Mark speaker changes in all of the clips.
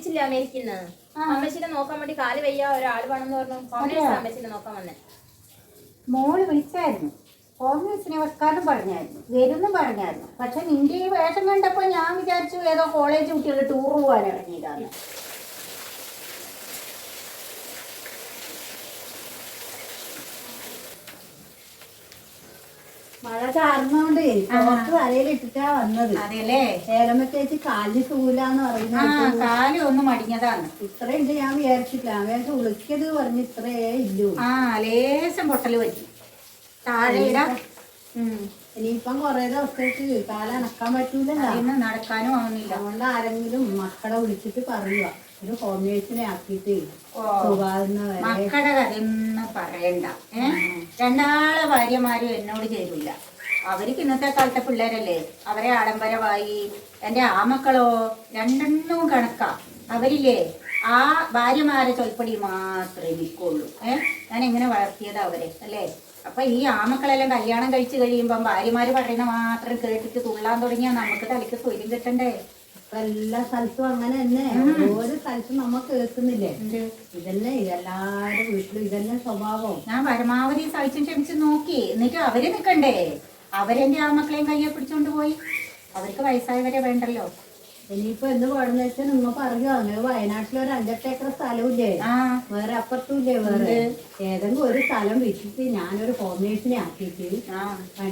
Speaker 1: വിളിച്ചില്ല അമേരിക്കന്ന്. അമ്മച്ചിനെ നോക്കാൻ വേണ്ടി കാല് വയ്യ ഒരാൾ വേണമെന്ന് പറഞ്ഞു. ഹോം നേഴ്സ് അമ്മച്ചിനെ നോക്കാൻ വന്നേ.
Speaker 2: മോള് വിളിച്ചായിരുന്നു, ഹോം നേഴ്സിനെ വെക്കാനും പറഞ്ഞായിരുന്നു, വരുന്നും പറഞ്ഞായിരുന്നു. പക്ഷെ നിന്റെ ഈ വേഷം കണ്ടപ്പോൾ ഞാൻ വിചാരിച്ചു ഏതോ കോളേജ് കുട്ടികൾ ടൂർ പോകാൻ ഇറങ്ങിയതാണ്. മഴ ചാർന്നോണ്ട് കുറച്ച് വരയിലിട്ടിട്ടാ വന്നത്.
Speaker 1: അതെല്ലേ,
Speaker 2: ഏലമ്മ ചേച്ചി കാലിന് സൂലാന്ന് പറയുന്നത്.
Speaker 1: കാല് ഒന്ന് മടിഞ്ഞതാണ്.
Speaker 2: ഇത്രയുണ്ട് ഞാൻ വിചാരിച്ചില്ല. ഞാൻ വിചാരിച്ചു ഉളിക്കത് പറഞ്ഞ് ഇത്രയേ ഇല്ലൂ.
Speaker 1: ലേശം പൊട്ടല് പറ്റി താഴെ.
Speaker 2: ഇനിയിപ്പം കൊറേ ദിവസത്തേക്ക് കാലനക്കാൻ പറ്റൂലല്ലോ,
Speaker 1: നടക്കാനും ആവുന്നില്ല.
Speaker 2: അതുകൊണ്ട് ആരെങ്കിലും മക്കളെ വിളിച്ചിട്ട് പറയുക ഒരു ഹോം നേഴ്സിനെ ആക്കിയിട്ട്
Speaker 1: മക്കളുടെ കഥയൊന്നും പറയണ്ട. രണ്ടാളെ ഭാര്യമാരും എന്നോട് ചേരൂല. അവർക്ക് ഇന്നത്തെ കാലത്തെ പിള്ളേരല്ലേ, അവരെ ആഡംബരമായി. എൻ്റെ ആ മക്കളോ രണ്ടെണ്ണവും കണക്കാ. അവരില്ലേ ആ ഭാര്യമാരെ ചൊൽപ്പടി മാത്രമേ നിൽക്കുള്ളൂ. ഞാൻ എങ്ങനെ വളർത്തിയതാ അവരെ അല്ലേ. അപ്പൊ ഈ ആമക്കളെല്ലാം കല്യാണം കഴിച്ചു കഴിയുമ്പം ഭാര്യമാര് പറയുന്ന മാത്രം കേട്ടിട്ട് തുള്ളാൻ തുടങ്ങിയാൽ നമുക്ക് തലയ്ക്ക് സ്വര്യം കിട്ടണ്ടേ.
Speaker 2: എല്ലാ സ്ഥലത്തും അങ്ങനെ തന്നെ. ഓരോ സ്ഥലത്തും നമ്മ കേൾക്കുന്നില്ലേ ഇതന്നെ, ഇതെല്ലാരും വീട്ടിലും ഇതന്നെ സ്വഭാവം.
Speaker 1: ഞാൻ പരമാവധി സഹിച്ചും ക്ഷമിച്ച് നോക്കി. എന്നിട്ട് അവര് നിൽക്കണ്ടേ. അവരെന്റെ ആമക്കളെയും കയ്യെ പിടിച്ചോണ്ട് പോയി. അവർക്ക് വയസ്സായവരെ വേണ്ടല്ലോ.
Speaker 2: ഇനിയിപ്പോ എന്ത് പാടുന്ന വെച്ചാൽ നിങ്ങ പറയുക, അങ്ങനെ വയനാട്ടിൽ ഒരു 5-8 ഏക്കർ സ്ഥലമില്ലേ, വേറെ അപ്പുറത്തുമില്ലേ, വേറെ ഏതെങ്കിലും ഒരു സ്ഥലം വിറ്റിട്ട് ഞാനൊരു ഹോം നേഴ്സിനെ ആക്കിയിട്ട്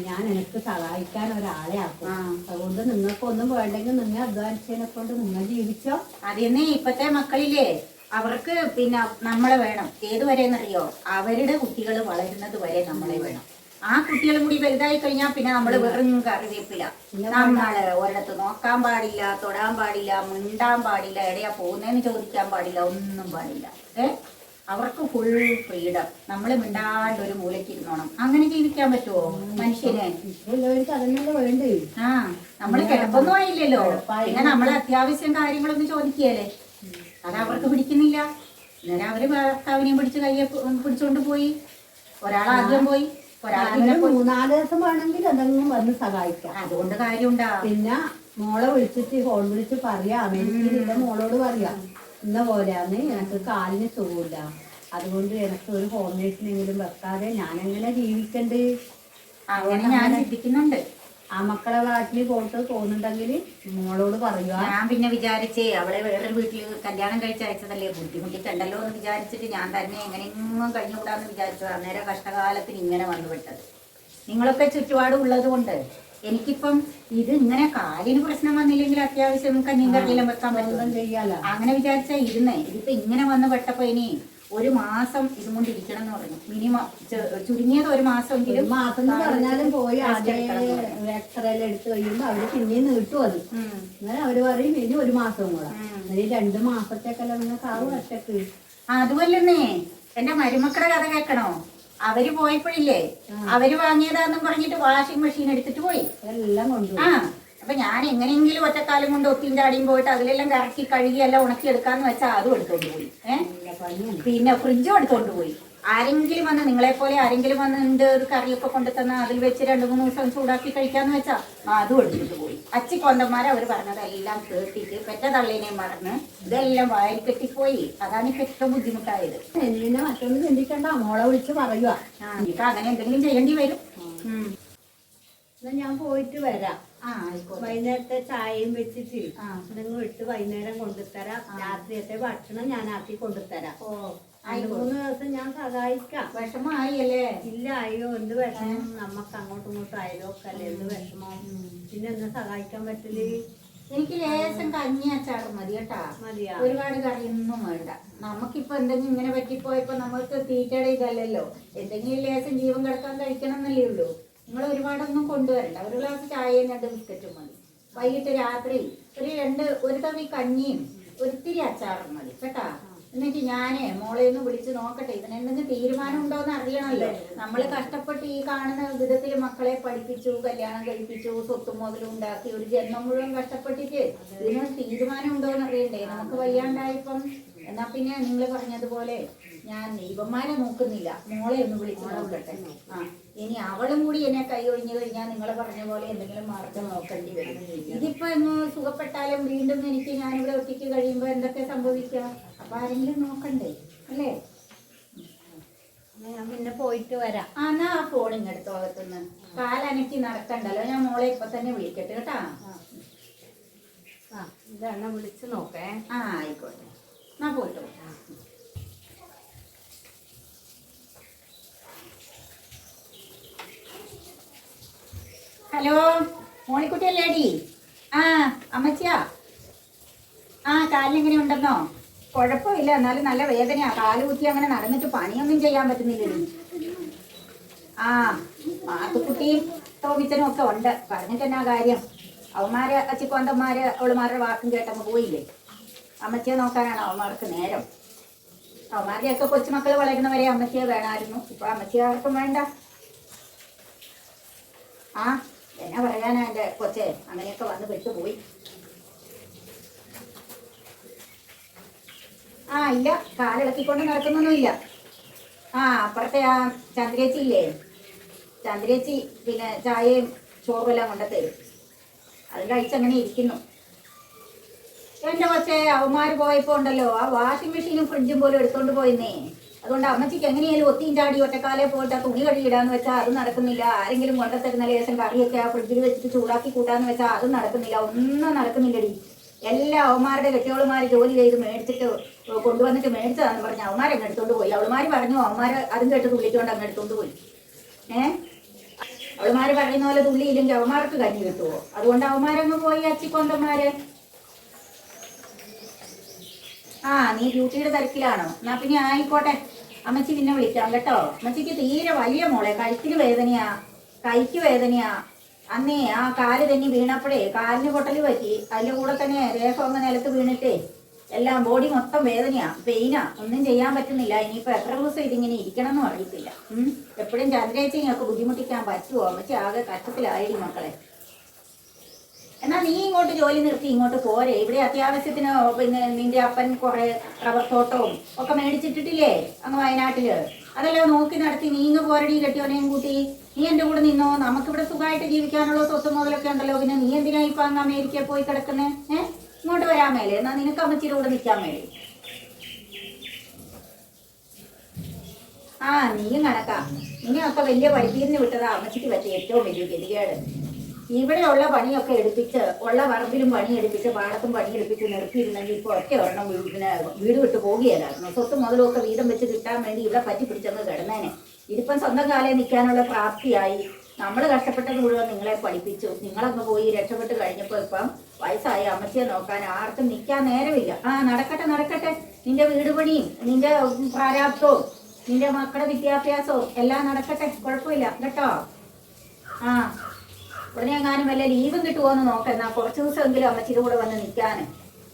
Speaker 2: ഞാൻ എനിക്ക് സഹായിക്കാൻ ഒരാളെ ആക്കും. അതുകൊണ്ട് നിങ്ങൾക്കൊന്നും വേണ്ടെങ്കിൽ നിങ്ങൾ അധ്വാനിച്ചതിനെ കൊണ്ട് നിങ്ങൾ ജീവിച്ചോ.
Speaker 1: അതിന്ന് ഇപ്പത്തെ മക്കളില്ലേ അവർക്ക് പിന്നെ നമ്മളെ വേണം. ഏതുവരെയെന്നറിയോ, അവരുടെ കുട്ടികൾ വളരുന്നത് വരെ നമ്മളെ വേണം. ആ കുട്ടികളും കൂടി വലുതായി കഴിഞ്ഞാൽ പിന്നെ നമ്മൾ വെറും കറിവേപ്പില്ല. നമ്മള് ഒരിടത്ത് നോക്കാൻ പാടില്ല, തൊടാൻ പാടില്ല, മിണ്ടാൻ പാടില്ല, എവിടെയാ പോകുന്നതെന്ന് ചോദിക്കാൻ പാടില്ല, ഒന്നും പാടില്ല. അവർക്ക് ഫുൾ ഫ്രീഡം. നമ്മൾ മിണ്ടാണ്ട് ഒരു മൂലയ്ക്ക് ഇരുന്നോണം. അങ്ങനെ ജീവിക്കാൻ പറ്റുമോ മനുഷ്യന്?
Speaker 2: വേണ്ടേ.
Speaker 1: നമ്മള് കിടപ്പൊന്നും ആയില്ലല്ലോ. പിന്നെ നമ്മളെ അത്യാവശ്യം കാര്യങ്ങളൊന്നും ചോദിക്കുകയല്ലേ. അത് അവർക്ക് പിടിക്കുന്നില്ല. അന്നേരം അവര് ഭർത്താവിനെയും പിടിച്ച് കയ്യെ പിടിച്ചോണ്ട് പോയി. ഒരാളാദ്യം പോയി,
Speaker 2: 3-4 ദിവസം വേണമെങ്കിൽ എന്തെങ്കിലും വന്ന് സഹായിക്കാം.
Speaker 1: അതുകൊണ്ട് കാര്യമുണ്ടാ.
Speaker 2: പിന്നെ മോളെ വിളിച്ചിട്ട് ഫോൺ വിളിച്ച് പറയാ, അമേരിക്കയിലെ മോളോട് പറയാ ഇന്ന പോലെയാന്ന്, എനിക്ക് കാലിന് സുഖമില്ല, അതുകൊണ്ട് എനിക്ക് ഒരു ഹോം നേഴ്സിനെങ്കിലും വെക്കാതെ ഞാൻ എങ്ങനെ ജീവിക്കണ്ട്.
Speaker 1: അങ്ങനെ ഞാൻ ചിന്തിക്കുന്നുണ്ട്.
Speaker 2: ആ മക്കളെ നാട്ടിൽ പോയിട്ട് തോന്നുന്നുണ്ടെങ്കിൽ മോളോട് പറയുക.
Speaker 1: ഞാൻ പിന്നെ വിചാരിച്ചേ അവളെ വേറൊരു വീട്ടിൽ കല്യാണം കഴിച്ച് അയച്ചതല്ലേ, ബുദ്ധിമുട്ടിക്കണ്ടല്ലോ എന്ന് വിചാരിച്ചിട്ട് ഞാൻ തന്നെ എങ്ങനെയെങ്കിലും കഴിഞ്ഞുകൂടാന്ന് വിചാരിച്ചത്. അന്നേരം കഷ്ടകാലത്തിന് ഇങ്ങനെ വന്നുവിട്ടത്. നിങ്ങളൊക്കെ ചുറ്റുപാട് ഉള്ളത് കൊണ്ട് എനിക്കിപ്പം ഇത് ഇങ്ങനെ കാലിന് പ്രശ്നം വന്നില്ലെങ്കിൽ അത്യാവശ്യം കഞ്ഞിയും കറിയെല്ലാം വെക്കാൻ പറ്റും
Speaker 2: ചെയ്യാലോ.
Speaker 1: അങ്ങനെ വിചാരിച്ചാ ഇരുന്നേ. ഇതിപ്പോ ഇങ്ങനെ വന്ന് പെട്ടപ്പോ ഇനി ഒരു മാസം ഇതും കൊണ്ടിരിക്കണം എന്ന് പറഞ്ഞു. മിനിമം ചുരുങ്ങിയത് ഒരു മാസമെങ്കിലും.
Speaker 2: മാസം എന്ന് പറഞ്ഞാലും പോയി എക്സ്റേയിൽ എടുത്ത് കഴിയുമ്പോ അവര് പിന്നെയും നീട്ടും അത്. അങ്ങനെ അവര് പറയും ഇനി ഒരു മാസവും കൂടെ. 2 മാസത്തേക്കല്ല നിങ്ങൾക്ക് 6 വർഷക്ക്.
Speaker 1: അതുമല്ലെന്നേ എന്റെ മരുമക്കളുടെ കഥ കേൾക്കണോ. അവര് പോയപ്പോഴില്ലേ അവര് വാങ്ങിയതാന്നും പറഞ്ഞിട്ട് വാഷിംഗ് മെഷീൻ എടുത്തിട്ട് പോയി
Speaker 2: എല്ലാം കൊണ്ടു.
Speaker 1: അപ്പൊ ഞാൻ എങ്ങനെയെങ്കിലും ഒറ്റക്കാലം കൊണ്ട് ഒത്തിയും ചാടിയും പോയിട്ട് അതിലെല്ലാം കറക്കി കഴുകി എല്ലാം ഉണക്കിയെടുക്കാന്ന് വെച്ചാൽ അതും എടുത്തോണ്ട് പോയി. പിന്നെ ഫ്രിഡ്ജും എടുത്തോണ്ട് പോയി. ആരെങ്കിലും വന്ന് നിങ്ങളെപ്പോലെ ആരെങ്കിലും വന്ന് എന്റെ ഒരു കറിയൊക്കെ കൊണ്ടുതന്ന അതിൽ വെച്ച് 2-3 ദിവസം ചൂടാക്കി കഴിക്കാന്ന് വെച്ചാ അതും എടുത്തിട്ട് പോയി. അച്ചിക്കൊണ്ടന്മാരെ അവർ പറഞ്ഞതെല്ലാം കേട്ടിട്ട് പെറ്റ തള്ളിനെയും മറന്ന് ഇതെല്ലാം വായിൽ കെട്ടിപ്പോയി. അതാണ് ഇപ്പൊ ഏറ്റവും ബുദ്ധിമുട്ടായത്.
Speaker 2: പിന്നെ മറ്റൊന്നും ചിന്തിക്കണ്ട, മോളെ വിളിച്ച് പറയുക.
Speaker 1: ഇപ്പൊ അങ്ങനെ എന്തെങ്കിലും ചെയ്യേണ്ടി വരും.
Speaker 2: എന്നാ ഞാൻ പോയിട്ട് വരാം. വൈകുന്നേരത്തെ ചായയും വെച്ചിട്ട് നിങ്ങൾ ഇട്ട് വൈകുന്നേരം കൊണ്ടുതരാം. രാത്രിയത്തെ ഭക്ഷണം ഞാൻ ആക്കി കൊണ്ടുതരാം. 2-3 ദിവസം ഞാൻ സഹായിക്കാം.
Speaker 1: വിഷമമായില്ലേ?
Speaker 2: ഇല്ല, അയ്യോ എന്ത് വിഷമം, നമുക്ക് അങ്ങോട്ടും ഇങ്ങോട്ടും അയലൊക്കെ അല്ലേ, എന്ത് വിഷമം. പിന്നെ എന്നെ സഹായിക്കാൻ പറ്റില്ല.
Speaker 1: എനിക്ക് ലേശം കഞ്ഞി അച്ചാറും മതി കേട്ടാ.
Speaker 2: മതിയാ?
Speaker 1: ഒരുപാട് കറിയൊന്നും വേണ്ട. നമുക്കിപ്പൊ എന്തെങ്കിലും ഇങ്ങനെ പറ്റിപ്പോയപ്പോ നമുക്ക് തീറ്റയുടെ ഇതല്ലല്ലോ. എന്തെങ്കിലും ലേശം ജീവൻ കിടക്കാൻ കഴിക്കണം എന്നല്ലേ ഉള്ളൂ. നിങ്ങൾ ഒരുപാടൊന്നും കൊണ്ടുവരണ്ട. ഒരു ഗ്ലാസ് ചായയും 2 ബിസ്ക്കറ്റും മതി. വൈകിട്ട് രാത്രി ഒരു തവി കഞ്ഞിയും ഒരിത്തിരി അച്ചാറും മതി കേട്ടാ. എന്നിട്ട് ഞാനേ മോളെയൊന്ന് വിളിച്ച് നോക്കട്ടെ, ഇതിനെന്തെങ്കിലും തീരുമാനം ഉണ്ടോന്ന് അറിയണല്ലോ. നമ്മൾ കഷ്ടപ്പെട്ട് ഈ കാണുന്ന വിധത്തിൽ മക്കളെ പഠിപ്പിച്ചു, കല്യാണം കഴിപ്പിച്ചു, സ്വത്തും മുതലും ഉണ്ടാക്കി ഒരു ജന്മം മുഴുവൻ കഷ്ടപ്പെട്ടിട്ട് ഇതിനൊരു തീരുമാനം ഉണ്ടോന്ന് അറിയണ്ടേ. നമുക്ക് വയ്യാണ്ടായപ്പം എന്നാ പിന്നെ നിങ്ങൾ പറഞ്ഞതുപോലെ ഞാൻ ഇവന്മാരെ നോക്കുന്നില്ല, മോളെ ഒന്ന് വിളിച്ച് നോക്കട്ടെ. ആ ഇനി അവളും കൂടി എന്നെ കൈ ഒഴിഞ്ഞു കഴിഞ്ഞാൽ നിങ്ങൾ പറഞ്ഞ പോലെ എന്തെങ്കിലും മാർഗം നോക്കേണ്ടി വരും. ഇതിപ്പോ ഒന്ന് സുഖപ്പെട്ടാലും വീണ്ടും എനിക്ക് ഞാനിവിടെ ഒറ്റയ്ക്ക് കഴിയുമ്പോൾ എന്തൊക്കെ സംഭവിക്കുക? അപ്പൊ ആരെങ്കിലും നോക്കണ്ടേ അല്ലേ?
Speaker 2: ഞാൻ പിന്നെ പോയിട്ട് വരാം.
Speaker 1: എന്നാ ആ ഫോൺ ഇങ്ങെടുത്തോ അകത്തുനിന്ന്. കാലനക്കി നടക്കണ്ടല്ലോ, ഞാൻ മോളെ ഇപ്പൊ തന്നെ വിളിക്കട്ടെ കേട്ടാ.
Speaker 2: ഇതെണ്ണ വിളിച്ച് നോക്കേ.
Speaker 1: ആയിക്കോട്ടെ, എന്നാ പോയിട്ടോ. ഹലോ, മോളിക്കുട്ടിയല്ലേടി? അമ്മച്ചിയാ. കാലിനെങ്ങനെ ഉണ്ടെന്നോ? കുഴപ്പമില്ല, എന്നാലും നല്ല വേദനയാ. കാല് കുത്തി അങ്ങനെ നടന്നിട്ട് പണിയൊന്നും ചെയ്യാൻ പറ്റുന്നില്ലടി. മാത്തുക്കുട്ടിയും ടോമിച്ചനും ഒക്കെ ഉണ്ട്. പറഞ്ഞിട്ട് എന്നാ കാര്യം? അവന്മാര് അച്ചിക്കൊണ്ടന്മാര് അവളുമാരുടെ വാക്കും കേട്ടങ്ങ് പോയില്ലേ. അമ്മച്ചിയെ നോക്കാനാണ് അവന്മാർക്ക് നേരം. അവന്മാരുടെയൊക്കെ കൊച്ചുമക്കൾ വളരുന്നവരെ അമ്മച്ചിയെ വേണമായിരുന്നു. ഇപ്പൊ അമ്മച്ചിയെ ആർക്കും വേണ്ട. എന്നാ പറയാനാ എൻ്റെ കൊച്ചെ, അങ്ങനെയൊക്കെ വന്ന് പെട്ടുപോയി. ഇല്ല, കാലിളക്കിക്കൊണ്ട് നടക്കുന്നൊന്നുമില്ല. അപ്പുറത്തെ ആ ചന്ദ്രേച്ചി ഇല്ലേ, ചന്ദ്രേച്ചി പിന്നെ ചായയും ചോറും എല്ലാം കൊണ്ടുത്തരും. അത് കഴിച്ചങ്ങനെ ഇരിക്കുന്നു. എൻ്റെ കൊച്ചെ, അവന്മാർ പോയപ്പോ ഉണ്ടല്ലോ ആ വാഷിംഗ് മെഷീനും ഫ്രിഡ്ജും പോലും എടുത്തോണ്ട് പോയിന്നേ. അതുകൊണ്ട് അമ്മച്ചിക്ക് എങ്ങനെയാലും ഒത്തിയും ചാടി ഒറ്റക്കാലെ പോയിട്ട് ആ തുണി കഴുകിയിടാന്ന് വെച്ചാൽ അത് നടക്കുന്നില്ല. ആരെങ്കിലും കൊണ്ടുത്തരുന്ന ലേശം കറിയൊക്കെ ആ ഫ്രിഡ്ജിൽ വെച്ചിട്ട് ചൂടാക്കി കൂട്ടാന്ന് വെച്ചാൽ അതും നടക്കുന്നില്ല. ഒന്നും നടക്കുന്നില്ലടി. എല്ലാ അവന്മാരുടെ കെട്ടിയോളുമാർ ജോലി ചെയ്ത് മേടിച്ചിട്ട് കൊണ്ടുവന്നിട്ട് മേടിച്ചതാന്ന് പറഞ്ഞ് അവന്മാരങ്ങ് എടുത്തോണ്ട് പോയി. അവളുമാർ പറഞ്ഞു, അവന്മാർ അതും കേട്ട് തുള്ളിക്കൊണ്ട് അങ്ങ് എടുത്തോണ്ട് പോയി. അവളുമാർ പറയുന്ന പോലെ തുള്ളിയില്ലെങ്കിൽ അവന്മാർക്ക് കഞ്ഞി കിട്ടുമോ? അതുകൊണ്ട് അവന്മാരങ്ങ് പോയി അച്ചിക്കൊണ്ടന്മാര്. നീ ഡ്യൂട്ടിയുടെ തിരക്കിലാണോ? എന്നാ പിന്നെ ആയിക്കോട്ടെ, അമ്മച്ചി പിന്നെ വിളിക്കാം കേട്ടോ. അമ്മച്ചിക്ക് തീരെ വലിയ മോളെ കഴുത്തിന് വേദനയാ, കൈക്ക് വേദനയാ. അന്നേ ആ കാല് തന്നെ വീണപ്പോഴേ കാലിന് പൊട്ടല് പറ്റി. അതിൻ്റെ കൂടെ തന്നെ ദേഹം അങ്ങ് നിലത്ത് വീണിട്ടേ എല്ലാം ബോഡി മൊത്തം വേദനയാ, പെയിനാ. ഒന്നും ചെയ്യാൻ പറ്റുന്നില്ല. ഇനിയിപ്പോൾ എത്ര ദിവസം ഇതിങ്ങനെ ഇരിക്കണം എന്നും അറിയത്തില്ല. എപ്പോഴും ചന്ദ്രേച്ചിനെയൊക്കെ ബുദ്ധിമുട്ടിക്കാൻ പറ്റുമോ? അമ്മച്ചി ആകെ കഷ്ടത്തിലായി മക്കളെ. എന്നാൽ നീ ഇങ്ങോട്ട് ജോലി നിർത്തി ഇങ്ങോട്ട് പോരെ. ഇവിടെ അത്യാവശ്യത്തിന് പിന്നെ നിന്റെ അപ്പൻ കുറെ റബ്ബർ തോട്ടവും ഒക്കെ മേടിച്ചിട്ടിട്ടില്ലേ അങ്ങ് വയനാട്ടില്? അതെല്ലാം നോക്കി നടത്തി നീ ഇങ്ങ് പോരടി കെട്ടിയോനെയും കൂട്ടി. നീ എൻ്റെ കൂടെ നിന്നോ, നമുക്കിവിടെ സുഖമായിട്ട് ജീവിക്കാനുള്ള സ്വത്ത് മുതലൊക്കെ ഉണ്ടല്ലോ. പിന്നെ നീ എന്തിനാ ഇപ്പൊ അങ്ങ് അമേരിക്കയിൽ പോയി കിടക്കുന്നേ? ഇങ്ങോട്ട് വരാൻ മേലെ. എന്നാ നിനക്ക് അമ്മച്ചിയുടെ കൂടെ നിൽക്കാൻ മേലെ. നീയും കണക്കാ. നിന്നെയൊക്കെ വലിയ പഠിപ്പീരിന് വിട്ടതാ അമ്മച്ചിക്ക് പറ്റിയ ഏറ്റവും വലിയ ഗതികേട്. ഇവിടെയുള്ള പണിയൊക്കെ എടുപ്പിച്ച്, ഉള്ള പറമ്പിലും പണി എടുപ്പിച്ച്, പാടത്തും പണി എടുപ്പിച്ച് നിർത്തിയിരുന്നെങ്കിൽ ഇപ്പോൾ ഒറ്റ ഒരെണ്ണം പിന്നെ വീട് വിട്ട് പോകുകയായിരുന്നു. സ്വത്ത് മുതലൊക്കെ വീതം വെച്ച് കിട്ടാൻ വേണ്ടി ഇവിടെ പറ്റി പിടിച്ചങ്ങ് കിടന്നേനെ. ഇതിപ്പം സ്വന്തം കാലേ നിൽക്കാനുള്ള പ്രാപ്തിയായി. നമ്മൾ കഷ്ടപ്പെട്ടത് മുഴുവൻ നിങ്ങളെ പഠിപ്പിച്ചു. നിങ്ങളങ്ങ് പോയി രക്ഷപ്പെട്ട് കഴിഞ്ഞപ്പോൾ ഇപ്പം വയസ്സായി അമ്മച്ചിയെ നോക്കാൻ ആർക്കും നിൽക്കാൻ നേരമില്ല. നടക്കട്ടെ നടക്കട്ടെ. നിന്റെ വീട് പണിയും നിന്റെ പ്രാരാബ്ദവും നിന്റെ മക്കളുടെ വിദ്യാഭ്യാസവും എല്ലാം നടക്കട്ടെ, കുഴപ്പമില്ല കേട്ടോ. ഉടനെ എങ്ങാനും വല്ല ലീവും കിട്ടുമോയെന്ന് നോക്കെന്നാ കുറച്ച് ദിവസമെങ്കിലും അമ്മച്ചിയുടെ കൂടെ വന്ന് നിൽക്കാൻ.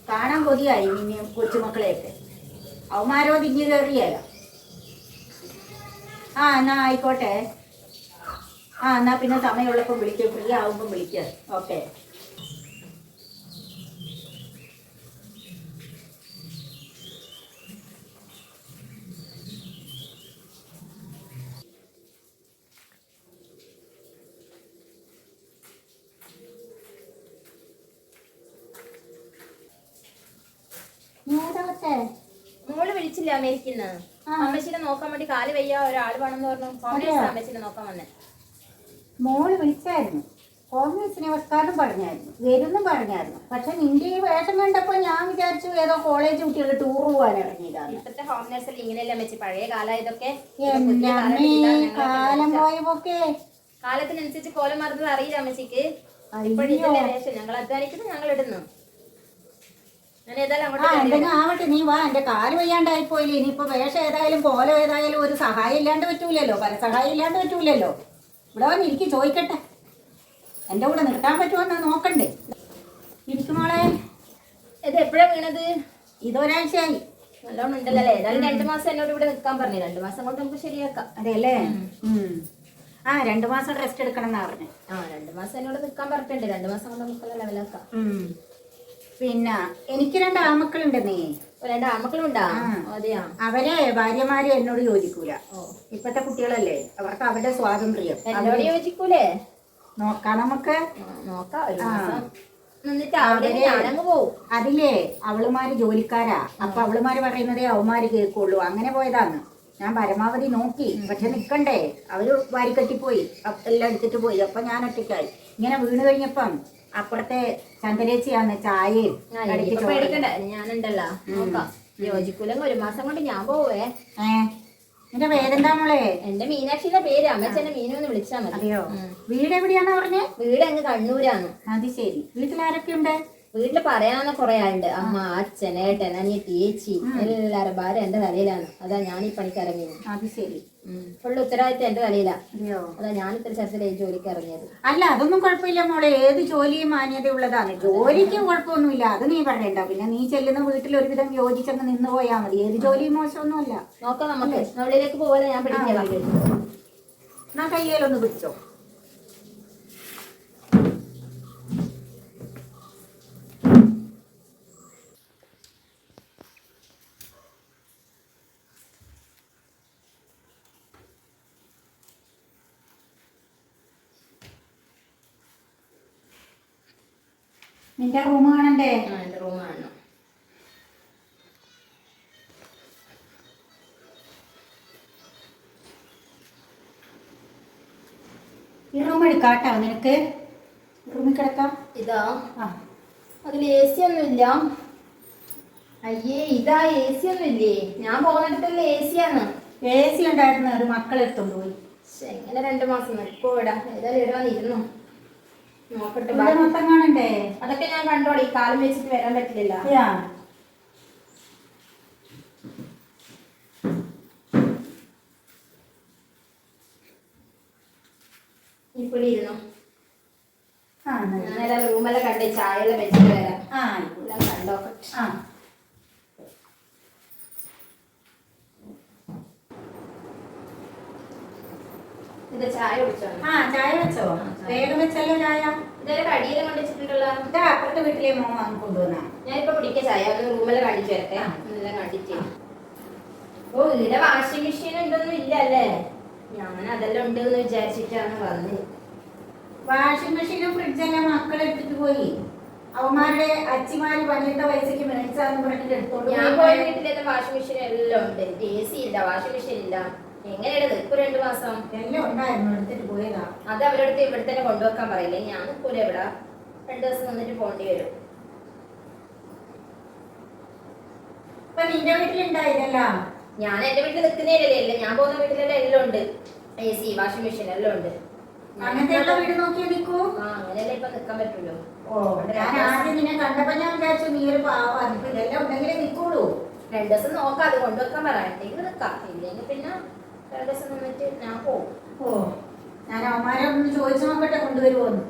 Speaker 1: കാണാൻ കൊതിയായി നിന്നെയും കൊച്ചുമക്കളെയൊക്കെ. അവന്മാരോ തിരിഞ്ഞു കയറിയല്ല. എന്നാ ആയിക്കോട്ടെ. എന്നാ പിന്നെ സമയമുള്ളപ്പം വിളിക്കുക, ഫ്രീ ആവുമ്പം വിളിക്കുക. ഓക്കെ.
Speaker 3: മോള് വിളിച്ചില്ല അമേരിക്കന്ന്? അമ്മച്ചിനെ നോക്കാൻ വേണ്ടി കാല് വയ്യ ഒരാൾ വേണമെന്ന് പറഞ്ഞു. അമ്മച്ചിനെ നോക്കാൻ വന്നേ.
Speaker 1: മോള് വിളിച്ചായിരുന്നു, കോൺഗ്രസിനെ വസ്കാരം പറഞ്ഞായിരുന്നു, വരുന്നും പറഞ്ഞായിരുന്നു. പക്ഷെ നിന്റെ ഈ വേഷം കണ്ടപ്പോ ഞാൻ വിചാരിച്ചു ഏതോ കോളേജ് കുട്ടികൾ ടൂർ പോകാൻ ഇറങ്ങിയതാണ്.
Speaker 3: ഇപ്പത്തെ ഹോം നഴ്സറി ഇങ്ങനെയല്ലേ അമ്മച്ചി? പഴയ കാലം ഇതൊക്കെ.
Speaker 1: കാലം പോയപ്പോക്കെ
Speaker 3: കാലത്തിനനുസരിച്ച് കോലം മാറുന്നത് അറിയില്ല അമ്മച്ചിക്ക്. ഇപ്പോഴിതല്ലേ വേഷം. ഞങ്ങൾ അധ്വാനിക്കുന്നത് ഞങ്ങൾ ഇടുന്നു.
Speaker 1: ആവട്ടെ, നീ വാ. എന്റെ കാല് വയ്യാണ്ടായിപ്പോയില്ലേ. ഇനിയിപ്പോ വേഷം ഏതായാലും കോലം ഏതായാലും ഒരു സഹായം ഇല്ലാണ്ട് പറ്റൂലല്ലോ, പരസഹായം ഇല്ലാണ്ട് പറ്റൂലല്ലോ. ഇവിടെ വന്ന് എനിക്ക് ചോദിക്കട്ടെ, എന്റെ കൂടെ നിർത്താൻ പറ്റുമെന്നാ നോക്കണ്ടേ. ഇരിക്കുമോളെ.
Speaker 3: ഇത് എപ്പോഴാ വീണത്?
Speaker 1: ഇതൊരാഴ്ചയായി.
Speaker 3: നല്ലോണം ഉണ്ടല്ലേ? ഏതായാലും 2 മാസം എന്നോട് ഇവിടെ നിൽക്കാൻ പറഞ്ഞു. 2 മാസം കൊണ്ട് നമുക്ക് ശരിയാക്കാം.
Speaker 1: അതെല്ലേ? 2 മാസം റെസ്റ്റ് എടുക്കണം എന്നാ പറഞ്ഞു.
Speaker 3: 2 മാസം എന്നോട് നിൽക്കാൻ പറഞ്ഞിട്ടുണ്ട്. 2 മാസം കൊണ്ട് നമുക്കെല്ലാം ലെവലാക്കാം.
Speaker 1: പിന്നെ എനിക്ക് 2 ആമക്കളുണ്ടെന്നേ.
Speaker 3: രണ്ട് ആൺമക്കളുണ്ടാ? അതെയാ.
Speaker 1: അവരെ ഭാര്യമാര് എന്നോട് യോജിക്കൂല. ഇപ്പത്തെ കുട്ടികളല്ലേ, അവർക്ക് അവരുടെ സ്വാതന്ത്ര്യം.
Speaker 3: എന്നോട് യോജിക്കൂലേ?
Speaker 1: നോക്കാം നമുക്ക്.
Speaker 3: നോക്കാം, ഒരു മാസം നിന്നിട്ട് അവിടെ ഞാനങ്ങ് പോവും.
Speaker 1: അതില്ലേ അവളുമാര് ജോലിക്കാരാ, അപ്പൊ അവളുമാര് പറയുന്നതേ അവന്മാര് കേൾക്കുള്ളൂ. അങ്ങനെ പോയതാന്ന്. ഞാൻ പരമാവധി നോക്കി, പക്ഷെ നിക്കണ്ടേ, അവര് വാരിക്കെട്ടിപ്പോയി, എല്ലാം എടുത്തിട്ട് പോയി. അപ്പൊ ഞാൻ ഒറ്റയ്ക്കായി. ഇങ്ങനെ വീണ് കഴിഞ്ഞപ്പം അപ്പുറത്തെ ചന്ദ്രേച്ചിയാന്ന് ചായയും
Speaker 3: പേടിക്കണ്ട, ഞാനുണ്ടല്ലോ. നോക്കാം. യോജിക്കൂലെങ്കിൽ ഒരു മാസം കൊണ്ട് ഞാൻ പോവേ.
Speaker 1: നിന്റെ പേരെന്താ മോളെ?
Speaker 3: എന്റെ മീനാക്ഷിയുടെ പേര്. അമ്മച്ചെന്നെ മീനു എന്ന് വിളിച്ചാ മതി.
Speaker 1: അതെയോ? വീട് എവിടെയാന്ന് പറഞ്ഞേ?
Speaker 3: വീട് അങ്ങ് കണ്ണൂരാണ്.
Speaker 1: അത് ശരി. വീട്ടിൽ ആരൊക്കെ ഉണ്ട്?
Speaker 3: വീട്ടില് പറയാവുന്ന കുറെ ആളുണ്ട്. അമ്മ, അച്ഛൻ, ഏട്ടൻ, അനിയത്തി, ചേച്ചി, എല്ലാരും ഭാരം എന്റെ തലയിലാണ്. അതാ ഞാൻ ഈ പണിക്ക് ഇറങ്ങിയത്.
Speaker 1: അത് ശരി.
Speaker 3: ഫുള്ള് ഉത്തരവാദിത്തം എന്റെ തലയിലാ. അതാ ഞാൻ ഇത്ര ചെറുതിലെ ജോലിക്ക് ഇറങ്ങിയത്.
Speaker 1: അല്ല, അതൊന്നും കുഴപ്പമില്ല മോളെ. ഏത് ജോലിയും മാന്യത ഉള്ളതാണ്. ജോലിക്ക് കുഴപ്പമൊന്നുമില്ല, അത് നീ പറയണ്ട. പിന്നെ നീ ചെല്ലുന്ന വീട്ടിൽ ഒരുവിധം യോജിച്ചങ്ങ് നിന്ന് പോയാൽ മതി. ഏത് ജോലിയും മോശമൊന്നുമല്ല.
Speaker 3: നോക്കാം നമുക്ക്. ഉള്ളിലേക്ക് പോലെ ഞാൻ പിടിക്കാം.
Speaker 1: എന്നാ കയ്യിലൊന്ന് പിടിച്ചോ. നിന്റെ റൂം കാണണ്ടേ?
Speaker 3: എന്റെ റൂം കാണണം.
Speaker 1: ഈ റൂം എടുക്കാട്ടോ നിനക്ക്. റൂമിൽ കിടക്കാം.
Speaker 3: ഇതാ? അതിൽ എ സി ഒന്നും ഇല്ല. അയ്യേ, ഇതാ എ സി ഒന്നും ഇല്ലേ? ഞാൻ പോകുന്നിടത്തുള്ള എ സി ആണ്.
Speaker 1: എ സി ഉണ്ടായിരുന്നു, ഒരു മക്കളെടുത്തോണ്ട് പോയി.
Speaker 3: എങ്ങനെ 2 മാസം നിൽക്കോ ഇടാ? ഏതായാലും ഇടാന്നിരുന്നു. നോക്കട്ടെ.
Speaker 1: മൊത്തം കാണണ്ടേ?
Speaker 3: അതൊക്കെ ഞാൻ കണ്ടോളി. ഈ കാലം വെച്ചിട്ട് വരാൻ പറ്റില്ല. ഇവിടെ ഇരുന്നു. ഞാനെല്ലാം റൂമെല്ലാം കണ്ടേ, ചായയെല്ലാം വെച്ചിട്ട് വരാം. എല്ലാം കണ്ടോക്കട്ടെ. ഇത് ചായ കുടിച്ചോ?
Speaker 1: ചായ വെച്ചോ? വേഗം വെച്ചല്ലോ ചായ.
Speaker 3: ഇതൊരു കടിയെല്ലാം കൊണ്ടുവച്ചിട്ടുണ്ടല്ലോ.
Speaker 1: ഇതാ അപ്പുറത്തെ വീട്ടിലെ മോൻ വാങ്ങി കൊണ്ടുവന്നാ.
Speaker 3: ഞാനിപ്പോ കുടിക്ക ചായ. ഒന്ന് റൂമെല്ലാം കണ്ടിട്ട് വരട്ടെ. എല്ലാം കണ്ടിട്ട്. ഓ, ഇവിടെ വാഷിംഗ് മെഷീൻ ഇതൊന്നും ഇല്ല അല്ലേ? ഞാൻ അതെല്ലാം ഉണ്ടെന്ന് വിചാരിച്ചിട്ടാണ് വന്നത്.
Speaker 1: വാഷിംഗ് മെഷീനും ഫ്രിഡ്ജെല്ലാം മക്കളെടുത്തിട്ട് പോയി. അവന്മാരുടെ അച്ഛമാര് പതിനെട്ട് വയസ്സേക്ക് മേടിച്ചാന്ന് പറഞ്ഞിട്ട് എടുത്തോണ്ട്.
Speaker 3: ഞാൻ പോയ വീട്ടിലെ വാഷിംഗ് മെഷീൻ എല്ലാം ഉണ്ട്. എ സി ഇല്ല, വാഷിംഗ് മെഷീൻ ഇല്ല. എങ്ങനെയാണ് നിൽക്കും 2 മാസം?
Speaker 1: എല്ലാം ഉണ്ടായിരുന്നു, എടുത്തിട്ട് പോയതാ.
Speaker 3: അത് അവരടുത്ത് ഇവിടെ തന്നെ കൊണ്ടുവെക്കാൻ പറയില്ലേ? ഞാൻ നിൽക്കൂല ഇവിടെ. 2 ദിവസം നിന്നിട്ട് പോകേണ്ടി വരും.
Speaker 1: ഇപ്പൊ നിന്റെ വീട്ടിലുണ്ടായതല്ല.
Speaker 3: ഞാൻ എന്റെ വീട്ടിൽ നിൽക്കുന്നതിലല്ലേ, ഞാൻ പോകുന്ന വീട്ടിലെല്ലാം എല്ലാം ഉണ്ട്. എ സി, വാഷിംഗ് മെഷീൻ എല്ലാം ഉണ്ട്.
Speaker 1: അങ്ങനത്തെ വീട് നോക്കിയാ നിൽക്കൂ.
Speaker 3: അങ്ങനെയല്ലേ ഇപ്പൊ നിൽക്കാൻ പറ്റുള്ളൂ.
Speaker 1: ഞാൻ ആദ്യം നിന്നെ കണ്ടപ്പോ ഞാൻ വിചാരിച്ചു നീ ഒരു പാവാണ്. ഇപ്പൊ ഇതെല്ലാം ഉണ്ടെങ്കിലേ നിൽക്കുള്ളൂ.
Speaker 3: 2 ദിവസം നോക്കാം, അത് കൊണ്ടുവെക്കാൻ പറയണ്ടെങ്കിൽ നിൽക്കാം. ഇല്ലെങ്കിൽ പിന്നെ 2 ദിവസം നിന്നിട്ട് ഞാൻ പോകും.
Speaker 1: ഞാൻ അവന്മാരെ ഒന്ന് ചോദിച്ചു നോക്കട്ടെ കൊണ്ടുവരുമോന്ന്.